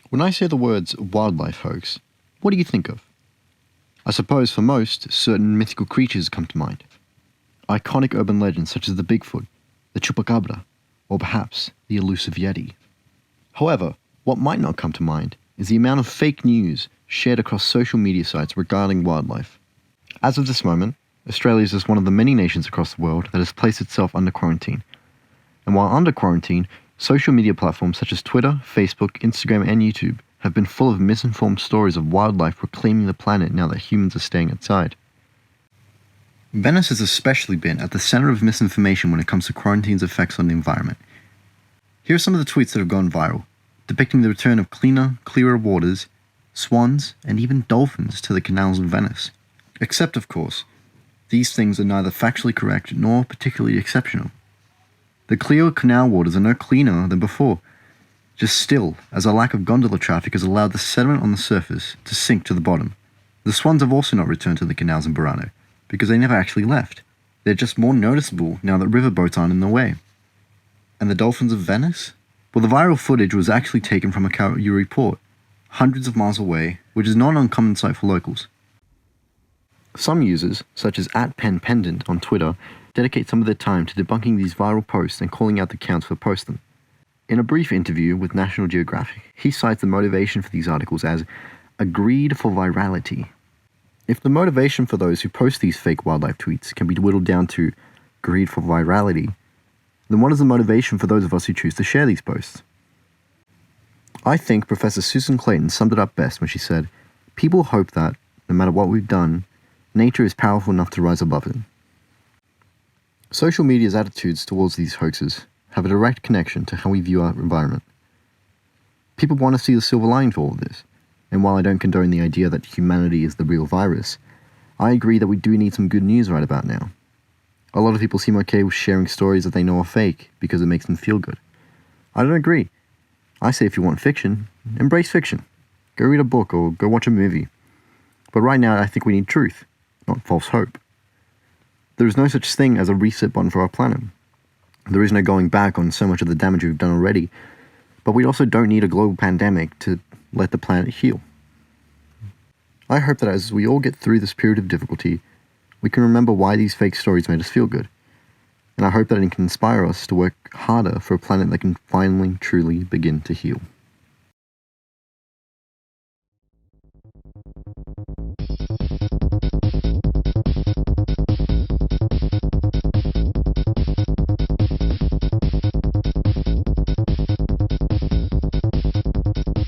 When I say the words wildlife hoax, what do you think of? I suppose for most, certain mythical creatures come to mind. Iconic urban legends such as the Bigfoot, the Chupacabra, or perhaps the elusive Yeti. However, what might not come to mind is the amount of fake news shared across social media sites regarding wildlife. As of this moment, Australia is just one of the many nations across the world that has placed itself under quarantine. And while under quarantine, social media platforms such as Twitter, Facebook, Instagram, and YouTube have been full of misinformed stories of wildlife reclaiming the planet now that humans are staying outside. Venice has especially been at the center of misinformation when it comes to quarantine's effects on the environment. Here are some of the tweets that have gone viral, depicting the return of cleaner, clearer waters, swans, and even dolphins to the canals of Venice. Except, of course, these things are neither factually correct nor particularly exceptional. The clear canal waters are no cleaner than before, just still, as a lack of gondola traffic has allowed the sediment on the surface to sink to the bottom. The swans have also not returned to the canals in Burano, because they never actually left. They're just more noticeable now that riverboats aren't in the way. And the dolphins of Venice? Well, the viral footage was actually taken from a Kauri port, hundreds of miles away, which is not an uncommon sight for locals. Some users, such as @PenPendant on Twitter, dedicate some of their time to debunking these viral posts and calling out the accounts for posting them. In a brief interview with National Geographic, he cites the motivation for these articles as a greed for virality. If the motivation for those who post these fake wildlife tweets can be whittled down to greed for virality, then what is the motivation for those of us who choose to share these posts? I think Professor Susan Clayton summed it up best when she said, "People hope that, no matter what we've done, nature is powerful enough to rise above it." Social media's attitudes towards these hoaxes have a direct connection to how we view our environment. People want to see the silver lining to all of this, and while I don't condone the idea that humanity is the real virus, I agree that we do need some good news right about now. A lot of people seem okay with sharing stories that they know are fake because it makes them feel good. I don't agree. I say if you want fiction, embrace fiction. Go read a book or go watch a movie. But right now I think we need truth, not false hope. There is no such thing as a reset button for our planet. There is no going back on so much of the damage we've done already, but we also don't need a global pandemic to let the planet heal. I hope that as we all get through this period of difficulty, we can remember why these fake stories made us feel good. And I hope that it can inspire us to work harder for a planet that can finally truly begin to heal.